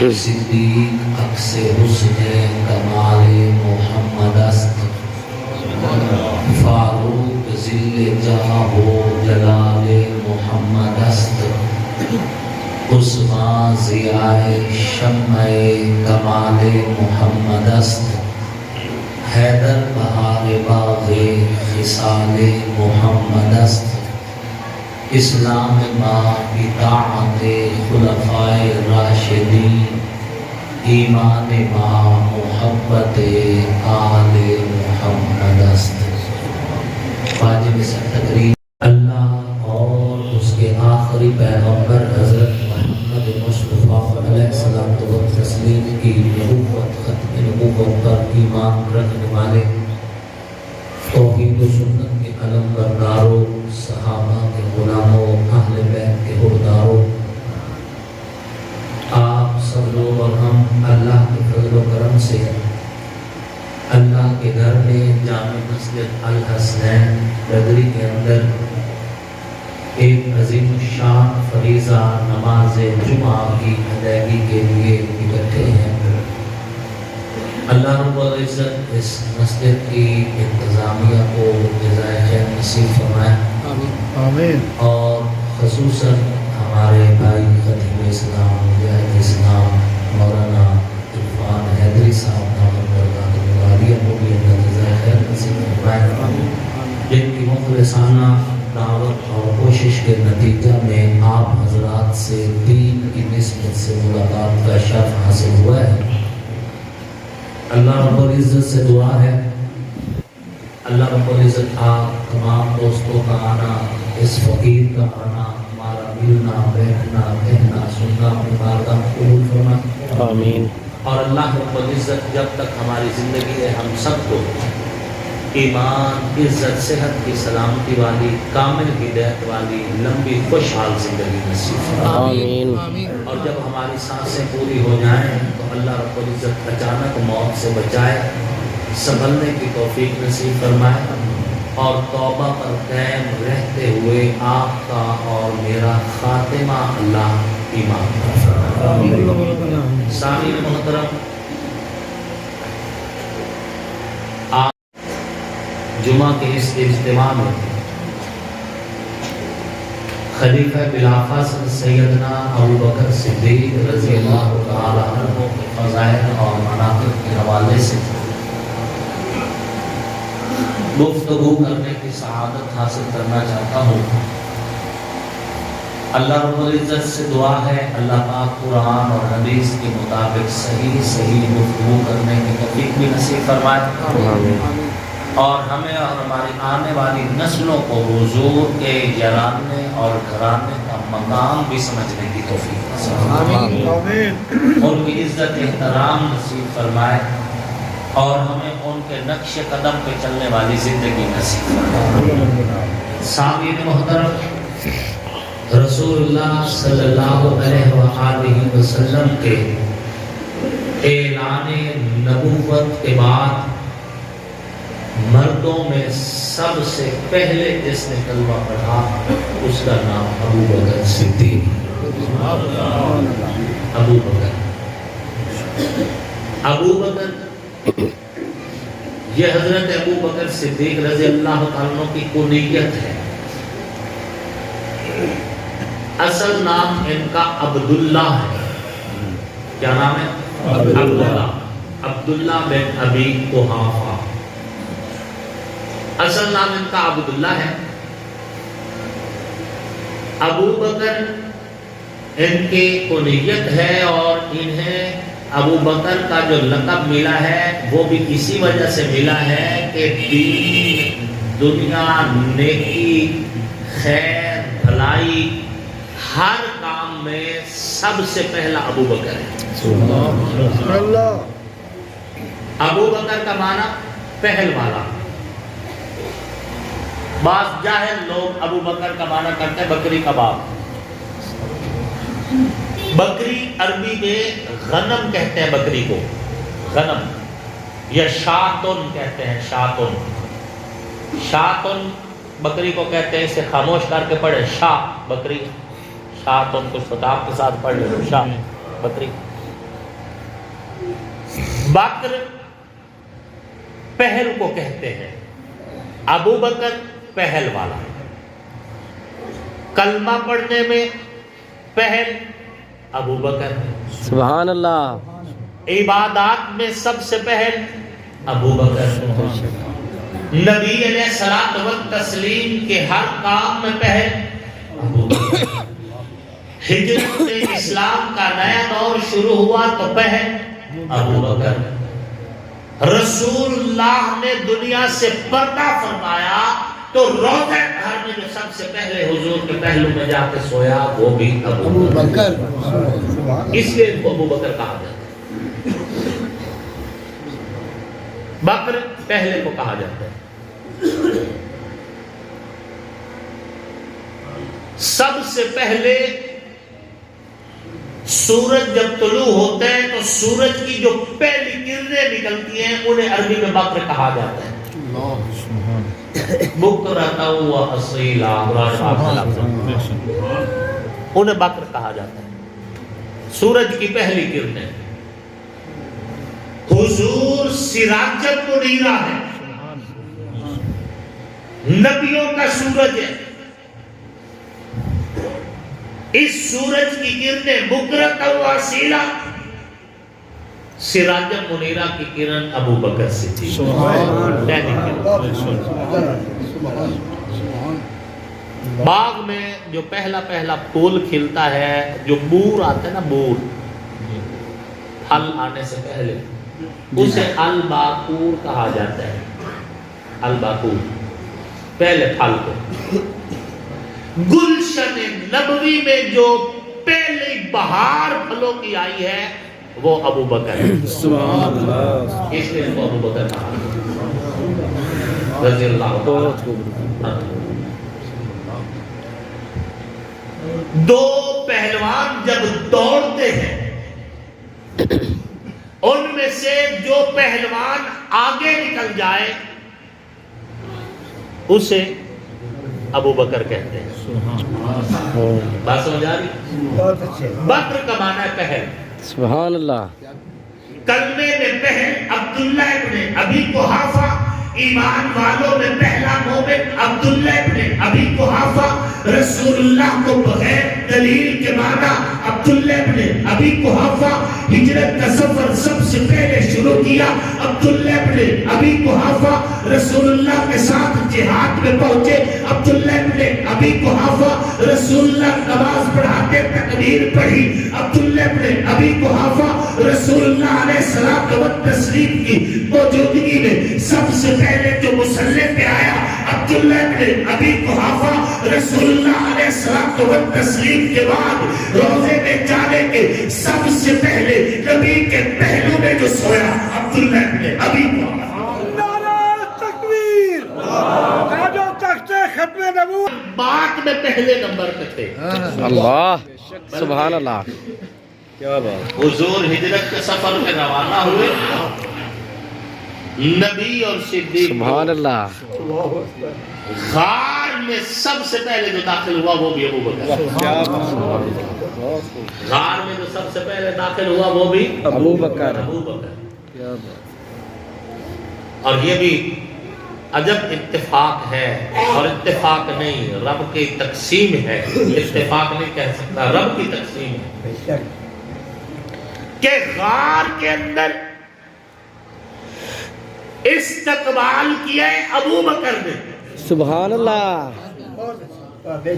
صدیق عکس حسن کمال محمد است، فاروق ذل جاہ و جلال محمد است، عثمان ضیاء شمع کمال محمد است، حیدر بہار باغ خصال محمد است، اسلام ما اطاعت خلفائے راشدین، ایمان ما محبت آل محمد است۔ واجب سے تقریر اللہ اور اس کے آخری پیغمبر حضرت محمد مصطفیٰ علیہ السلام و تسلیم کی نبوت، ختم نبوت پر ایمان رکھنے والے توحید و سنت کے علم برداروں، صحابہ کے غلاموں، اہل بیت کے حقداروں، آپ سب لوگ اور ہم اللہ کے فضل و کرم سے اللہ کے گھر میں جامع مسجد الحسنین بدری کے اندر ایک عظیم الشان فریضہ نماز جمعہ کی ادائیگی کے لیے اکٹھے ہیں۔ اللہ رب العزت اس مسجد کی انتظامیہ کو جزائے خیر نصیب فرمائے، آمین، اور خصوصاً ہمارے بھائی خطیب اسلام، مجاہد اسلام مولانا عرفان حیدری صاحب نامور برکات المعالیہ کو بھی اللہ جزائے خیر نصیب فرمائے، جن کی مخلصانہ دعوت اور کوشش کے نتیجہ میں آپ حضرات سے دین کی نسبت سے ملاقات کا شرف حاصل ہوا ہے۔ اللہ رب العزت سے دعا ہے اللہ رب العزت آپ تمام دوستوں کا آنا، اس فقیر کا آنا، ہمارا ملنا، بیٹھنا، کہنا، سننا اپنی بارگاہ میں قبول فرما، آمین۔ اور اللہ رب العزت جب تک ہماری زندگی ہے ہم سب کو ایمان، عزت، صحت کی سلامتی والی، کامل ہدایت والی، لمبی خوشحال زندگی نصیب فرمائے، آمین۔ اور جب ہماری سانسیں پوری ہو جائیں تو اللہ رب العزت اچانک موت سے بچائے، سنبھلنے کی توفیق نصیب فرمائے، اور توبہ پر قائم رہتے ہوئے آپ کا اور میرا خاتمہ اللہ ایمان پر فرمائے۔ سامعین محترم، جمعہ کے اس اجتماع میں خلیفہ بلافاصل سیدنا ابوبکر صدیق رضی اللہ تعالی عنہ کے فضائل اور مناقب کے حوالے سے گفتگو کرنے کی سعادت حاصل کرنا چاہتا ہوں۔ اللہ رب العزت سے دعا ہے اللہ پاک قرآن اور حدیث کے مطابق صحیح گفتگو کرنے کی توفیق بھی نصیب فرمائے، اور ہمیں اور ہماری آنے والی نسلوں کو حضور کے یاراننے اور گھرانے کا مقام بھی سمجھنے کی توفیق نصیب فرمائے، ان کی عزت احترام نصیب فرمائے، اور ہمیں ان کے نقش قدم پہ چلنے والی زندگی نصیب فرمائے۔ سامعین محترم، رسول اللہ صلی اللہ علیہ وآلہ وسلم کے اعلان نبوت کے بعد مردوں میں سب سے پہلے جس نے کلمہ پڑھا اس کا نام ابوبکر صدیق، ابوبکر یہ حضرت ابوبکر صدیق رضی اللہ عنہ کی کنیت ہے۔ اصل نام ان کا عبداللہ ہے۔ کیا نام ہے؟ عبداللہ، عبداللہ بن ابی قحافہ، اصل نام ان کا عبداللہ ہے۔ ابوبکر ان کی کنیت ہے، اور انہیں ابوبکر کا جو لقب ملا ہے وہ بھی اسی وجہ سے ملا ہے کہ دین، دنیا، نیکی، خیر، بھلائی، ہر کام میں سب سے پہلا ابوبکر ہے۔ ابوبکر کا معنی پہل والا۔ بعض جاہل لوگ ابوبکر کا معنی کرتے ہیں بکری کباب۔ بکری عربی میں غنم کہتے ہیں، بکری کو غنم، یا شاتن کہتے ہیں، شاتن، شاتن بکری کو کہتے ہیں۔ اسے خاموش کر کے پڑھے، شاہ بکری، شاتن کو خطاب کے ساتھ پڑھ لے، شاہ بکری۔ بکر پہل کو کہتے ہیں، ابو بکر پہل والا، کلمہ پڑھنے میں پہل ابو بکر، سبحان اللہ، عبادات میں سب سے پہل ابو بکر، نبی علیہ الصلوۃ والتسلیم کے ہر کام میں پہل ابو بکر، ہجرت میں اسلام کا نیا دور شروع ہوا تو پہل ابو بکر، رسول اللہ نے دنیا سے پردہ فرمایا تو روضہ گھر میں جو سب سے پہلے حضور کے پہلو میں جا کے سویا وہ بھی ابو بکر، اس لیے ان کو ابو بکر کہا جاتا ہے، بکر پہلے کو کہا جاتا ہے۔ سب سے پہلے سورج جب طلوع ہوتا ہے تو سورج کی جو پہلی کرنیں نکلتی ہیں انہیں عربی میں بکر کہا جاتا ہے۔ بکرۃ و اصیلا، انہیں بکر کہا جاتا ہے، سورج کی پہلی کرنیں۔ حضور سراج منیرہ ہے، نبیوں کا سورج ہے، اس سورج کی کرنیں بکرۃ و اصیلا، سراج منیرہ کی کرن ابو بکر سے تھی۔ باغ میں جو پہلا پھول کھلتا ہے، جو بور آتا ہے نا، بور پھل آنے سے پہلے، اسے الباکور کہا جاتا ہے، الباکور، پہلے پھل کو۔ گلشن نبوی میں جو پہلی بہار پھلوں کی آئی ہے وہ ابو بکر ہے، اس لیے وہ ابو بکر کہا رضی اللہ عنہ۔ دو پہلوان جب دوڑتے ہیں، ان میں سے جو پہلوان آگے نکل جائے اسے ابو بکر کہتے ہیں۔ بات سمجھ آ رہی؟ بکر کا معنی ہے پہل، سبحان اللہ، کلمے میں پہل عبداللہ ابن ابی قحافہ، ایمان والوں میں پہلا مومن عبداللہ ابن ابی قحافہ، رسول اللہ کو بغیر دلیل کے مانا عبداللہ ابن ابی قحافہ، ہجرت کا سفر سب سے پہلے شروع کیا عبداللہ ابن ابی قحافہ، رسول اللہ کے ساتھ جہاد میں پہنچے عبداللہ ابن ابی قحافہ، رسول اللہ نماز پڑھاتے تکبیر پڑھی عبداللہ ابن ابی قحافہ، رسول اللہ علیہ الصلوۃ والتسلیم کی موجودگی میں سب سے پہلے جو مسلح پہ آیا عبداللہ ابن ابی قحافہ، رسول اللہ علیہ الصلوۃ والتسلیم کے بعد روزے میں جانے کے سب سے پہلے نبی کے پہلو میں جو سویا عبداللہ ابن ابی قحافہ۔ نعرہ تکبیر، تاج و تخت ختم نبوت، بات میں پہلے نمبر پہ تھے۔ اللہ، سبحان اللہ، کیا بات، حضور ہجرت کے سفر میں روانہ ہوئے، نبی اور صدیق، سبحان اللہ، غار میں سب سے پہلے جو داخل ہوا وہ بھی ابو بکر، غار میں جو سب سے پہلے داخل ہوا وہ بھی ابو بکر، ابو بکر۔ اور یہ بھی عجب اتفاق ہے، اور اتفاق نہیں، رب کی تقسیم ہے، اتفاق نہیں کہہ سکتا، رب کی تقسیم ہے کہ غار کے اندر استقبال کیا ہے ابو بکر نے، سبحان اللہ،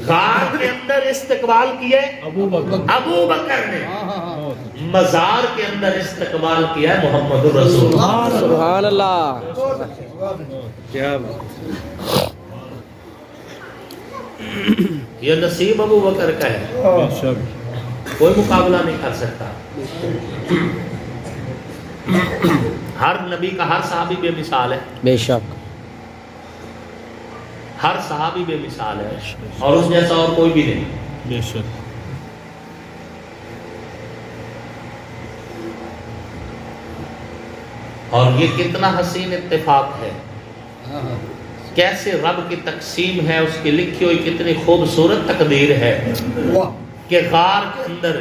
غار کے اندر استقبال کیا ہے ابو بکر نے، مزار کے اندر استقبال کیا ہے محمد رسول اللہ، سبحان اللہ، کیا بات، یہ نصیب ابو بکر کا ہے، کوئی مقابلہ نہیں کر سکتا۔ ہر نبی کا ہر صحابی بے مثال ہے، بے شک، ہر صحابی بے مثال ہے، اور اس جیسا اور کوئی بھی نہیں، بے شک، اور یہ کتنا حسین اتفاق ہے، کیسے رب کی تقسیم ہے، اس کی لکھی ہوئی کتنی خوبصورت تقدیر ہے کہ غار کے اندر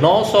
900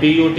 PUT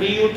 PUT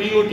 PUT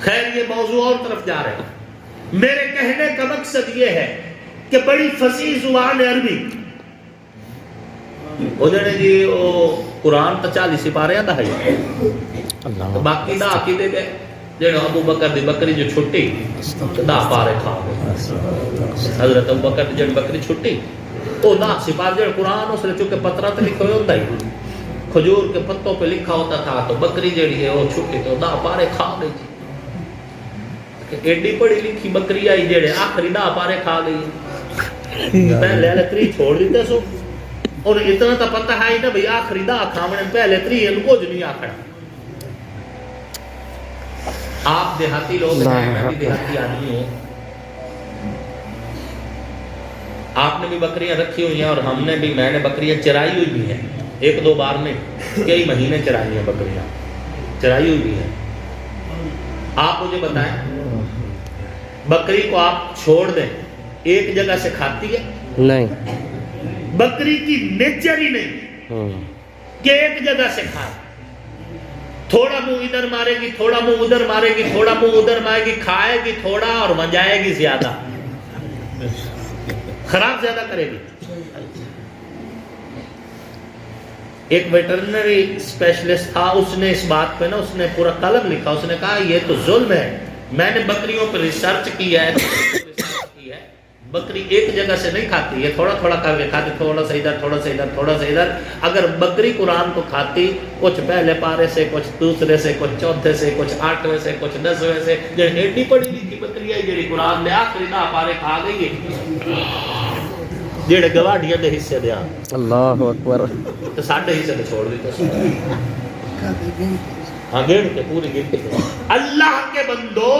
خیر یہ موضوع اور طرف جا رہے ہیں. میرے کہنے کا مقصد یہ ہے کہ بڑی فصیح زبان عربی انہوں جی وہ قرآن تا 40 سپارے دا ہے تو باقی دا عقیدے دے جنہوں ابو بکر دی بکری جو چھٹی دا پارے کھا گئے. حضرت ابو بکر دی جن بکری چھٹی وہ دا سپار جن قرآن اس نے چونکہ پترہ تے لکھا ہوتا ہی کھجور کے پتوں پہ لکھا ہوتا تھا تو بکری جڑی ہے وہ چھٹی تو دا پارے کھا گئی جی. ایڈی پڑی لکھی بکری آئی جڑے آخری دا پارے کھا گئی. پہلے لکری چھوڑ دیتے سو اور اتنا تا پتہ ہے نا بھئی آخری دا کھامنے پہلے تری ان کو جو نہیں آکھڑا. آپ دیہاتی لوگ ہیں میں بھی دیہاتی آدمی ہوں. آپ نے بھی بکریاں رکھی ہوئی ہیں اور ہم نے بھی میں نے بکریاں چرائی ہوئی بھی ہیں. 1-2 بار میں کئی مہینے چرائی ہیں بکریاں چرائی ہوئی بھی ہیں. آپ مجھے بتائیں بکری کو آپ چھوڑ دیں ایک جگہ سے کھاتی ہے؟ نہیں. بکری کی نیچر ہی نہیں کہ ایک جگہ سے کھائے. تھوڑا منہ ادھر مارے گی تھوڑا منہ ادھر مارے گی تھوڑا منہ ادھر مارے گی کھائے گی تھوڑا اور منجائے گی زیادہ. خراب زیادہ کرے گی. ایک ویٹرنری اسپیشلسٹ تھا اس نے اس بات پہ نا اس نے پورا قلم لکھا. اس نے کہا یہ تو ظلم ہے. میں نے بکریوں پر ریسرچ کیا ہے بکری ایک جگہ سے نہیں کھاتی ہے تھوڑا تھوڑا کر کے کھاتی. تھوڑا سا ادھر تھوڑا سا ادھر تھوڑا سا ادھر. اگر بکری قرآن کو کھاتی کچھ پہلے پارے سے کچھ دوسرے سے کچھ چوتھے سے کچھ 8ویں سے کچھ 10ویں سے جب ایڈی پڑی لکھی بکری ہے جڑی قرآن نے آخری دا پارے کھا گئی ہے جڑے گواڈیاں دے حصے دیا اللہ اکبر تو ساڈے حصے تے چھوڑ دیتے. ہاں گیڑ کے پوری گیڑ کے. اللہ کے بندو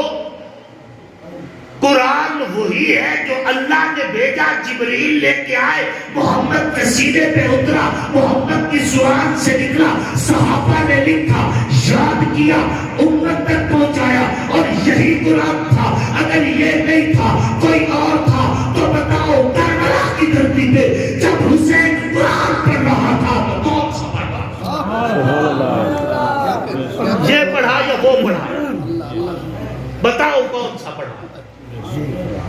قرآن وہی ہے جو اللہ نے بھیجا. جبریل لے کے آئے محمد کے سینے پہ اترا محمد کی زبان سے نکلا صحابہ نے لکھا یاد کیا امت تک پہنچایا اور یہی قرآن تھا. اگر یہ نہیں تھا کوئی اور تھا تو بتاؤ کربلا کی دھرتی پہ جب حسین قرآن پڑھ رہا تھا تو کون سا پڑھا؟ یہ پڑھا یا وہ پڑھا؟ بتاؤ کون سا پڑھا؟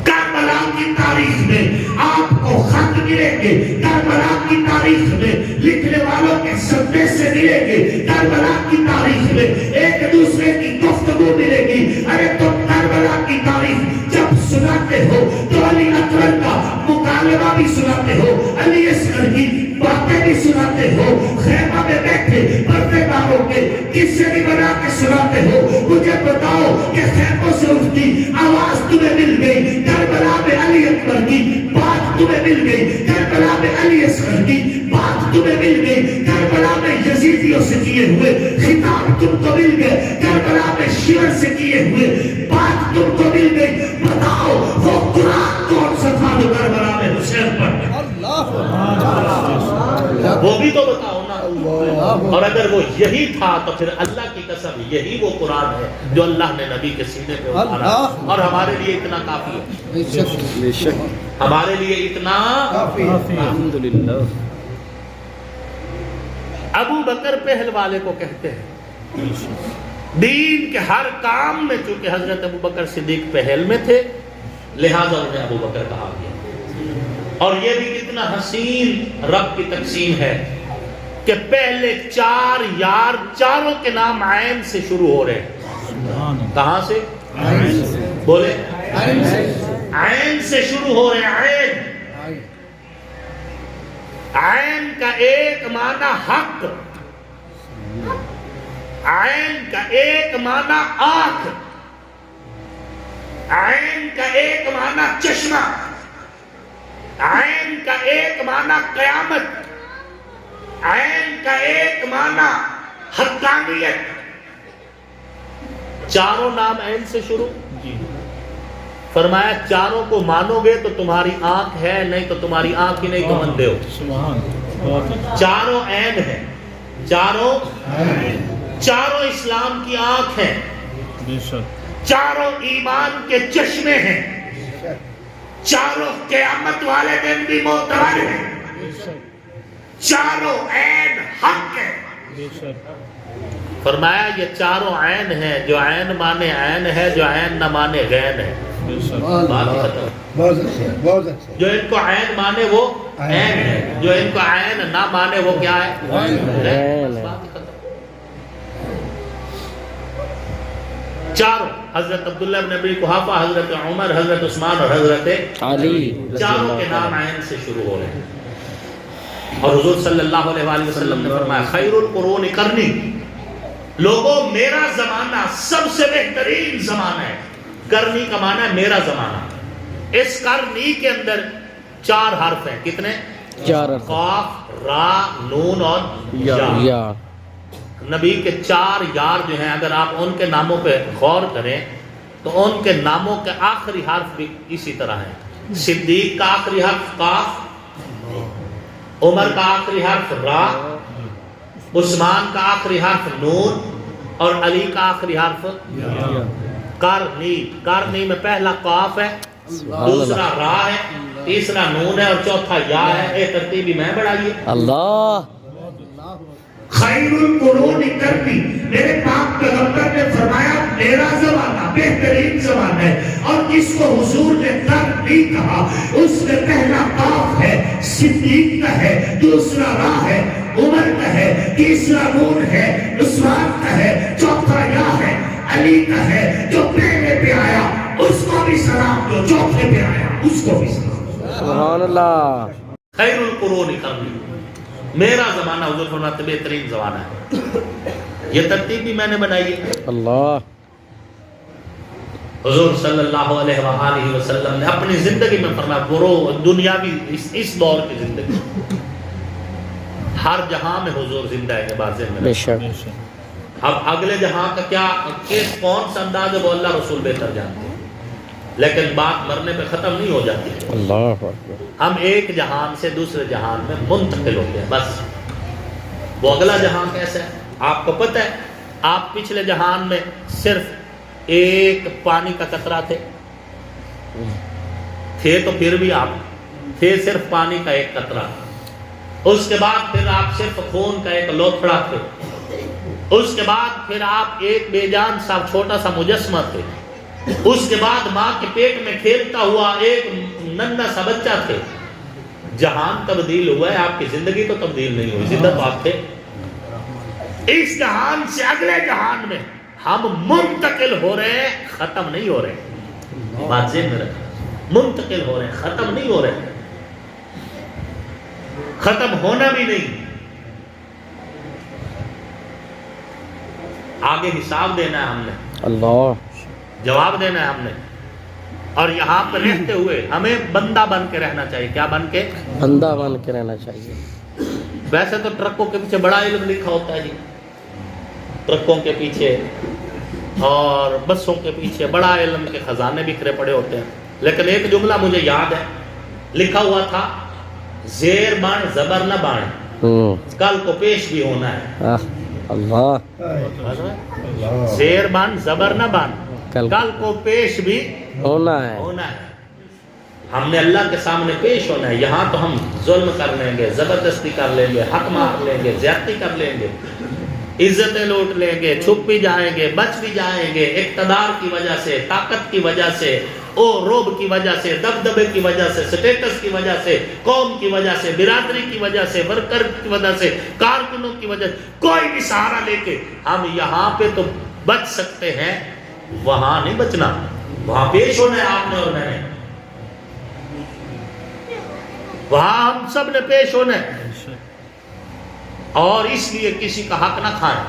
کربلا کی تاریخ میں آپ کو خط ملیں گے. کربلا کی تاریخ میں لکھنے والوں کے صدقے سے ملیں گے. کربلا کی تاریخ میں ایک دوسرے کی گفتگو ملے گی. ارے تم کربلا کی تاریخ جب سناتے ہو تو علی اکبر کا مکالمہ بھی سناتے ہو علی اصغر کی باتیں بھی سناتے ہو خیمہ میں بیٹھے پردے داروں کے قصے بھی بنا کے سناتے ہو. مجھے بتاؤ کہ خیموں سے اٹھتی آواز تمہیں مل گئی کربلا میں علی اکبر کی بات تمہیں مل گئی کربلا میں علی اصغر کی بات تمہیں مل گئی کربلا میں یزیدیوں سے کیے ہوئے خطاب تم کو مل گئے کربلا میں شیعہ سے کیے ہوئے بات تم کو مل گئی. بتاؤ وہ قرآن کون سا تھا جو کربلا میں حسین پڑھ وہ بھی تو بتاؤ نا. اور اگر وہ یہی تھا تو پھر اللہ کی قسم یہی وہ قرآن ہے جو اللہ نے نبی کے سینے پہ اتارا اور ہمارے لیے اتنا کافی ہے. بے شک ہمارے لیے اتنا کافی ہے. الحمدللہ. ابو بکر پہل والے کو کہتے ہیں. دین کے ہر کام میں چونکہ حضرت ابو بکر صدیق پہل میں تھے لہٰذا انہیں ابو بکر کہا گیا. اور یہ بھی کتنا حسین رب کی تقسیم ہے کہ پہلے 4 یار چاروں کے نام عین سے شروع ہو رہے ہیں. کہاں سے؟ بولے عین سے شروع ہو رہے ہیں. عین کا ایک معنی حق عین کا ایک معنی آنکھ عین کا ایک معنی چشمہ عین کا ایک معنی قیامت عین کا ایک معنی حقانیت. چاروں نام عین سے شروع. فرمایا چاروں کو مانو گے تو تمہاری آنکھ ہے نہیں تو تمہاری آنکھ ہی نہیں تو اندھے ہو. چاروں عین ہے چاروں اسلام کی آنکھ ہیں چاروں ایمان کے چشمے ہیں چاروں قیامت والے دن بھی معتبر ہیں چاروں عین حق ہیں. فرمایا یہ چاروں عین ہیں، جو عین مانے عین ہے، جو عین نہ مانے غین ہے. بات ختم. بہت اچھا بہت اچھا. جو ان کو عین مانے وہ عین ہے، جو ان کو عین نہ مانے وہ کیا ہے؟ غین ہے. بات ختم. چاروں حضرت عبداللہ بن ابی قحافہ، حضرت عمر، حضرت عثمان اور حضرت علی چاروں کے نام عین سے شروع ہو رہے ہیں. اور حضور صلی اللہ علیہ وآلہ وسلم نے فرمایا خیر القرون قرنی، لوگوں میرا زمانہ سب سے بہترین زمانہ ہے. کرنی کا معنی ہے میرا زمانہ. اس کرنی کے اندر 4 حرف ہیں. کتنے؟ 4 قاف، را، نون اور یا. نبی کے 4 یار جو ہیں، اگر آپ ان کے ناموں پہ غور کریں تو ان کے ناموں کے آخری حرف بھی اسی طرح ہیں. صدیق کا آخری حرف قاف، عمر کا آخری حرف را، عثمان کا آخری حرف نون اور علی کا آخری حرف کرنی. کرنی میں پہلا قاف ہے، دوسرا را ہے، تیسرا نون ہے اور چوتھا یا ہے. ایک ترتیبی میں بڑھائیے. اللہ. خیر القرون کرنی، میرے پاک پیغمبر نے فرمایا میرا زمانہ بہترین زمانہ ہے. اور جس کو حضور نے کرنی کہا اس میں پہلا قاف ہے، صدیق کا ہے، دوسرا را ہے، عمر کا ہے، تیسرا نون ہے، عثمان کا ہے، چوتھا یا ہے، علی کا ہے. جو پہلے پہ آیا اس کو بھی سلام، جو چوتھے پہ آیا اس کو بھی سلام. سبحان اللہ. خیر القرون کرنی، میرا زمانہ حضور فرماتے بہترین زمانہ ہے. یہ ترتیب بھی میں نے بنائی ہے. اللہ. حضور صلی اللہ علیہ وآلہ وسلم نے اپنی زندگی میں فرمایا برو دنیاوی اس دور کی زندگی، ہر جہاں میں حضور زندہ ہے. بات بے شک. اب اگلے جہاں کا کیا کون سا انداز ہے وہ اللہ رسول بہتر جانتے ہیں، لیکن بات مرنے پہ ختم نہیں ہو جاتی. اللہ اکبر. ہم ایک جہان سے دوسرے جہان میں منتقل ہوتے ہیں بس. وہ اگلا جہان کیسا ہے آپ کو پتہ ہے. آپ پچھلے جہان میں صرف ایک پانی کا قطرہ تھے تو پھر بھی آپ تھے صرف پانی کا ایک قطرہ. اس کے بعد پھر آپ صرف خون کا ایک لوتھڑا تھے. اس کے بعد پھر آپ ایک بے جان سا چھوٹا سا مجسمہ تھے. اس کے بعد ماں کے پیٹ میں کھیلتا ہوا ایک ننھا سا بچہ تھے. جہان تبدیل ہوا ہے، آپ کی زندگی تو تبدیل نہیں ہوئی، زندہ تو آپ تھے. اس جہان سے اگلے جہان میں ہم منتقل ہو رہے ہیں، ختم نہیں ہو رہے. بات ذہن میں رکھنا، منتقل ہو رہے ہیں، ختم نہیں ہو رہے، ختم ہونا بھی نہیں. آگے حساب دینا ہے ہم نے، اللہ. جواب دینا ہے ہم نے. اور یہاں پر رہتے ہوئے ہمیں بندہ بن کے رہنا چاہیے. کیا بن کے؟ بندہ بن کے رہنا چاہیے. ویسے تو ٹرکوں کے پیچھے بڑا علم لکھا ہوتا ہے جی، ٹرکوں کے پیچھے اور بسوں کے پیچھے بڑا علم کے خزانے بکھرے پڑے ہوتے ہیں. لیکن ایک جملہ مجھے یاد ہے، لکھا ہوا تھا زیر بان زبر نہ بان، کل کو پیش بھی ہونا ہے. اللہ. زیر بان زبر نہ بان، کل کو پیش بھی ہونا ہے. ہم نے اللہ کے سامنے پیش ہونا ہے. یہاں تو ہم ظلم کر لیں گے، زبردستی کر لیں گے، حق مار لیں گے، زیادتی کر لیں گے، عزتیں لوٹ لیں گے، چھپ بھی جائیں گے، بچ بھی جائیں گے، اقتدار کی وجہ سے، طاقت کی وجہ سے، روب کی وجہ سے، دبدبے کی وجہ سے، سٹیٹس کی وجہ سے، قوم کی وجہ سے، برادری کی وجہ سے، ورکر کی وجہ سے، کارکنوں کی وجہ سے. کوئی بھی سہارا لے کے ہم یہاں پہ تو بچ سکتے ہیں، وہاں نہیں بچنا. وہاں پیش ہونا ہے آپ نے اور میں نے، وہاں ہم سب نے پیش ہونا ہے. اور اس لیے کسی کا حق نہ کھائیں،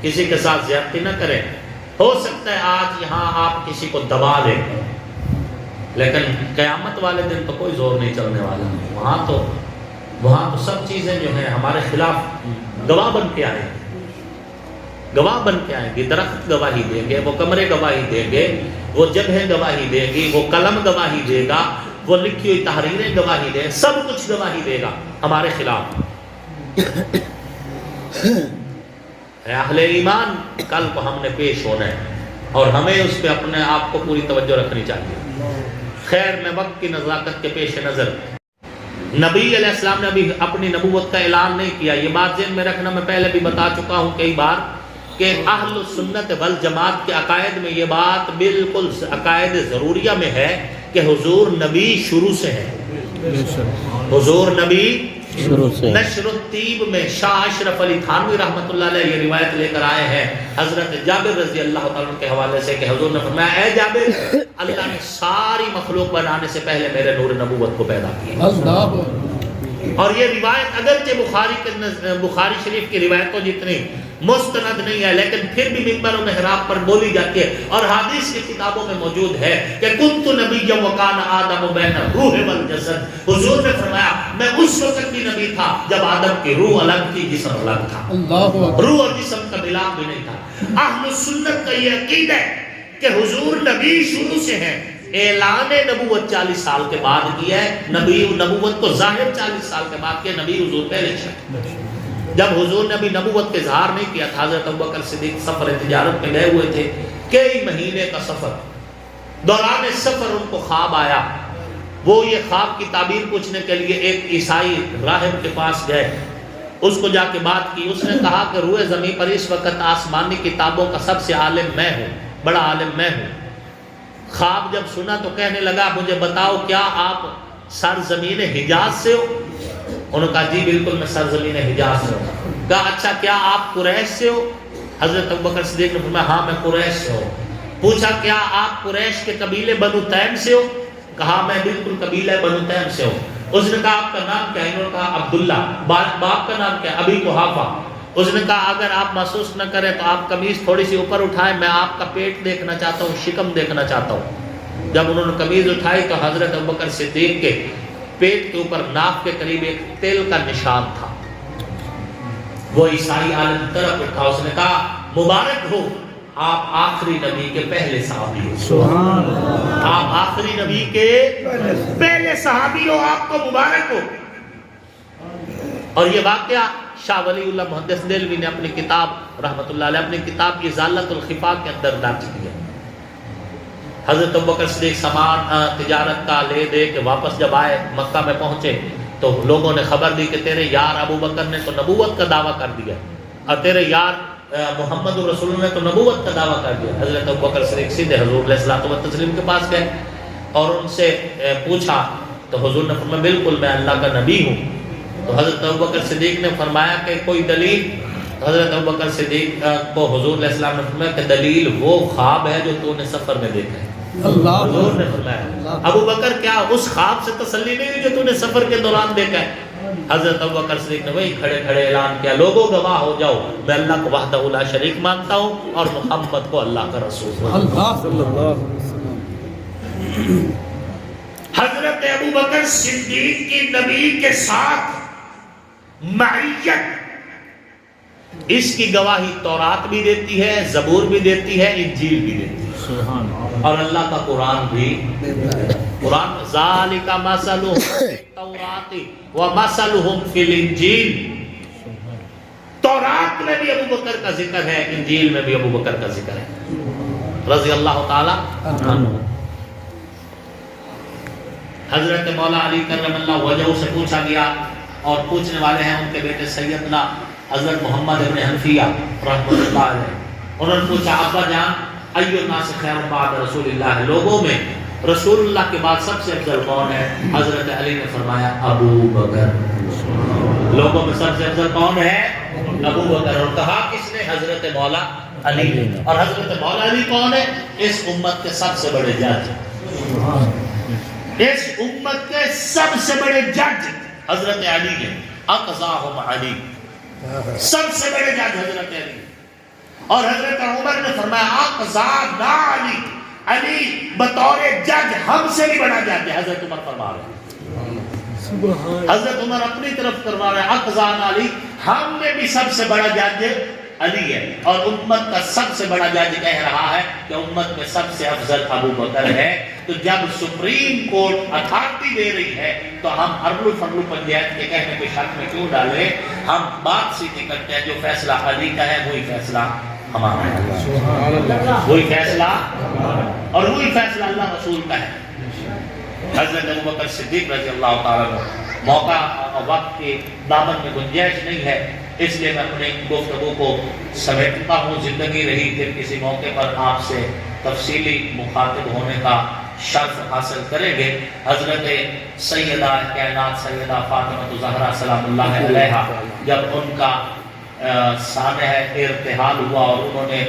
کسی کے ساتھ زیادتی نہ کریں. ہو سکتا ہے آج یہاں آپ کسی کو دبا لیں، لیکن قیامت والے دن تو کوئی زور نہیں چلنے والا. وہاں تو سب چیزیں جو ہیں ہمارے خلاف گواہ بن کے آئیں گے، گواہ بن کے آئیں گے. درخت گواہی دیں گے، وہ کمرے گواہی دیں گے، وہ جگہیں گواہی دے گی، وہ قلم گواہی دے گا، وہ لکھی ہوئی تحریریں گواہی دیں، سب کچھ گواہی دے گا ہمارے خلاف. اہل ایمان کل کو ہم نے پیش ہونا ہے اور ہمیں اس پہ اپنے آپ کو پوری توجہ رکھنی چاہیے. خیر میں وقت کی نزاکت کے پیش نظر نبی علیہ السلام نے ابھی اپنی نبوت کا اعلان نہیں کیا. یہ بات ذہن میں رکھنا، میں پہلے بھی بتا چکا ہوں کئی بار کہ اہل سنت والجماعت کے عقائد میں یہ بات بالکل عقائد ضروریہ میں ہے کہ حضور نبی شروع سے ہے. حضور نبی شروع سے. نشر الطیب میں شاہ اشرف علی تھانوی رحمۃ اللہ علیہ یہ روایت لے کر آئے ہیں حضرت جابر رضی اللہ تعالیٰ عنہ کے حوالے سے کہ حضور نے فرمایا اے جابر اللہ نے ساری مخلوق بنانے سے پہلے میرے نور نبوت کو پیدا کیا. اور یہ روایت اگرچہ بخاری شریف کی روایتوں جتنی مستند نہیں ہے لیکن پھر بھی منبر و محراب پر بولی جاتی ہے اور حدیث کی کتابوں میں موجود ہے کہ کنت نبی وکان آدم بین روح والجسد. حضور نے فرمایا میں اس وقت بھی نبی تھا جب آدم کی روح الگ تھی جسم الگ تھا. روح اور جسم کا ملاپ بھی نہیں تھا. اہل سنت کا یہ عقیدہ ہے کہ حضور نبی شروع سے ہیں. اعلان نبوت 40 سال کے بعد کیا ہے. نبی نبوت کو ظاہر 40 سال کے بعد کیا. نبی حضور پہلے سے جب حضور نے ابھی نبوت کا اظہار نہیں کیا تھا حضرت ابوبکر صدیق سفر تجارت میں گئے ہوئے تھے. کئی مہینے کا سفر. دوران سفر ان کو خواب آیا. وہ یہ خواب کی تعبیر پوچھنے کے لیے ایک عیسائی راہب کے پاس گئے. اس کو جا کے بات کی. اس نے کہا کہ روئے زمین پر اس وقت آسمانی کتابوں کا سب سے عالم میں ہوں, بڑا عالم میں ہوں. خواب جب سنا تو کہنے لگا مجھے بتاؤ کیا آپ سرزمین حجاز سے ہو؟ انہوں نے کہا جی بالکل میں سرزمین حجاز سے ہوں. کہا اچھا کیا آپ قریش سے ہو؟ حضرت ابوبکر صدیق نے فرمایا ہاں میں قریش سے ہوں. پوچھا کیا آپ قریش کے قبیلے بنو تیم سے ہو؟ کہا میں بالکل قبیلہ بنو تیم سے ہوں. اس نے کہا آپ کا نام کیا ہے؟ انہوں نے کہا عبداللہ. باپ کا نام کیا ہے؟ ابی قحافہ. اس نے کہا اگر آپ محسوس نہ کریں تو آپ قمیض تھوڑی سی اوپر اٹھائیں, میں آپ کا پیٹ دیکھنا چاہتا ہوں, شکم دیکھنا چاہتا ہوں. جب انہوں نے قمیض اٹھائی تو حضرت ابوبکر صدیق کے پیٹ کے اوپر ناف کے قریب ایک تیل کا نشان تھا. وہ عیسائی عالم طرف اٹھا. اس نے کہا مبارک ہو آپ آخری نبی کے پہلے صحابی ہو. سبحان اللہ. آپ آخری نبی کے پہلے صحابی ہو, آپ کو مبارک ہو. اور یہ واقعہ شاہ ولی اللہ محدث دہلوی نے اپنی کتاب رحمۃ اللہ علیہ اپنی کتاب ازالت الخفا کے اندر درج کیا. حضرت ابوبکر صدیق سامان تجارت کا لے دے کے واپس جب آئے مکہ میں پہنچے تو لوگوں نے خبر دی کہ تیرے یار ابو بکر نے تو نبوت کا دعویٰ کر دیا اور تیرے یار محمد رسول نے تو نبوت کا دعویٰ کر دیا. حضرت ابوبکر صدیق سیدھے حضور علیہ الصلوۃ والتسلیم کے پاس گئے اور ان سے پوچھا تو حضور نے فرمایا بالکل میں اللہ کا نبی ہوں. تو حضرت ابوبکر صدیق نے فرمایا کہ کوئی دلیل؟ حضرت ابوبکر صدیق کو حضور علیہ السلام نے فرمایا کہ دلیل وہ خواب ہے جو تو نے سفر میں دیکھا ہے. حضور نے فرمایا ابوبکر کیا اس خواب سے تسلی نہیں ہوئی جو تو نے سفر کے دوران دیکھا ہے؟ حضرت ابوبکر صدیق نے وہی کھڑے کھڑے اعلان کیا لوگوں گواہ ہو جاؤ میں اللہ کو وحدہ لا شریک مانتا ہوں اور محمد کو اللہ کا رسول صلی اللہ علیہ وسلم. حضرت ابوبکر صدیق کی نبی کے ساتھ معیت اس کی گواہی تورات بھی دیتی ہے, زبور بھی دیتی ہے, انجیل بھی دیتی ہے اور اللہ کا قرآن بھی. قرآن ذالک مثلهم فی التوراۃ ومثلهم فی الانجیل. تورات میں بھی ابوبکر کا ذکر ہے, انجیل میں بھی ابوبکر کا ذکر ہے رضی اللہ تعالی عنہ. حضرت مولا علی کرم اللہ وجہہ سے پوچھا گیا اور پوچھنے والے ہیں ان کے بیٹے سیدنا حضرت محمد ابن حنفیہ رحمۃ اللہ علیہ. انہوں نے پوچھا ابا جان ایو الناس خیر بعد رسول اللہ, لوگوں میں رسول اللہ کے بعد سب سے افضل کون ہے؟ حضرت علی نے فرمایا ابو بکر. لوگوں میں سب سے افضل کون ہے؟ ابو بکر. اور کہا کس نے؟ حضرت مولا علی. اور حضرت مولا علی کون ہے؟ اس امت کے سب سے بڑے جج. اس امت کے سب سے بڑے جج حضرت علی ہیں. اقضاہم علی, سب سے بڑے جج حضرت علی. اور حضرت عمر نے فرمایا اقضانا علی, علی بطور جج ہم سے بھی بڑا جج ہے. حضرت عمر فرما رہے ہیں, حضرت عمر اپنی طرف کروا رہے ہیں اقضانا علی, ہم میں بھی سب سے بڑا جج علی ہے. اور امت کا سب سے بڑا جج کہہ رہا ہے کہ امت میں سب سے افضل ابو بکر ہے. تو جب سپریم کورٹ اتھارٹی دے رہی ہے تو ہم ارلو فرلو پنجیت کے کہنے کے شک میں کیوں ڈالیں؟ ہم بات سیدھی کرتے ہیں, جو فیصلہ علی کا ہے وہی فیصلہ ہمارا ہے, وہی فیصلہ اور وہی فیصلہ اللہ رسول کا ہے. حضرت ابوبکر صدیق رضی اللہ تعالیٰ عنہ موقع اور وقت کے دامن میں گنجائش نہیں ہے, اس لیے میں اپنی گفتگو کو سمیٹتا ہوں. زندگی رہی پھر کسی موقع پر آپ سے تفصیلی مخاطب ہونے کا شرف حاصل کریں گے. حضرت سیدہ کائنات سیدہ فاطمہ زہرا سلام اللہ علیہا جب ان کا سانحہ ارتحال ہوا اور انہوں نے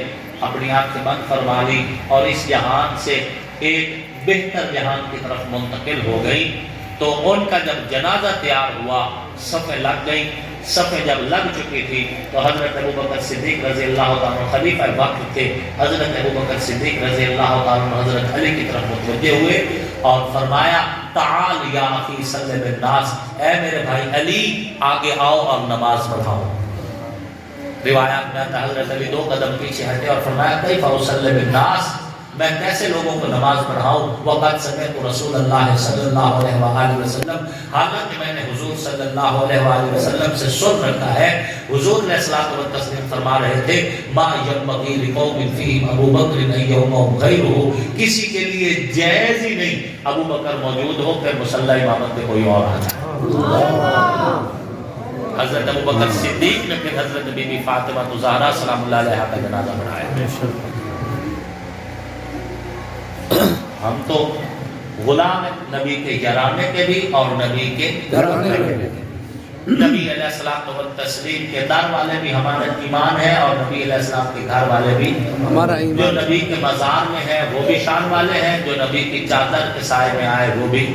اپنی آنکھیں بند فرما لی اور اس جہان سے ایک بہتر جہان کی طرف منتقل ہو گئی، تو ان کا جب جنازہ تیار ہوا صفیں لگ گئی. صفیں جب لگ چکی تھی تو حضرت ابوبکر صدیق رضی اللہ تعالیٰ عنہ خلیفہ وقت تھے. حضرت ابوبکر صدیق رضی اللہ تعالیٰ عنہ حضرت علی کی طرف متوجہ ہوئے اور فرمایا تعال یا اخی صلی بالناس، اے میرے بھائی علی آگے آؤ اور نماز پڑھاؤ. روایات میں آتا حضرت علی 2 قدم پیچھے ہٹے اور فرمایا کیف اصلی بالناس، میں کیسے لوگوں کو نماز پڑھاؤں. وقت سمعت رسول اللہ صلی اللہ علیہ وآلہ وسلم، حالانکہ میں نے حضور صلی اللہ علیہ وآلہ وسلم سے سن رکھا ہے. حضور علیہ الصلوۃ والتسلیم فرما رہے تھے ما ينبغي لقوم فيهم ابو بکر ان يومهم غيره، کسی کے لیے جائز ہی نہیں ابو بکر موجود ہو پھر مصلی امامت پہ کوئی اور آ جائے. حضرت ابو بکر صدیق نے پھر حضرت بی بی فاطمہ زہرا سلام اللہ علیہا کا جنازہ پڑھایا. ہم تو غلام ہیں نبی کے یارانے کے بھی اور نبی کے گھرانے کے بھی. نبی علیہ السلام و تسلیم کے دار والے بھی ہمارا ایمان ہے اور نبی علیہ السلام کے گھر والے بھی ہمارا ایمان. جو نبی کے مزار میں ہیں وہ بھی شان والے ہیں، جو نبی کی چادر کے سائے میں آئے وہ بھی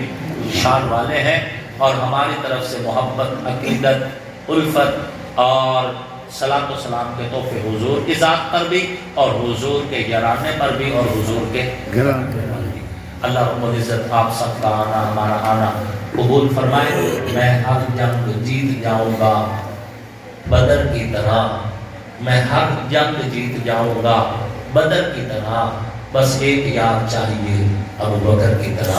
شان والے ہیں. اور ہماری طرف سے محبت، عقیدت، الفت اور صلاۃ و سلام کے تحفے حضور کی ذات پر بھی اور حضور کے یارانے پر بھی اور حضور کے گھرانے پر بھی. اللہ رب العزت آپ سب کا آنا ہمارا آنا قبول فرمائے. میں ہر جنگ جیت جاؤں گا بدر کی طرح، میں ہر جنگ جیت جاؤں گا بدر کی طرح، بس ایک یار چاہیے ابو بکر کی طرح.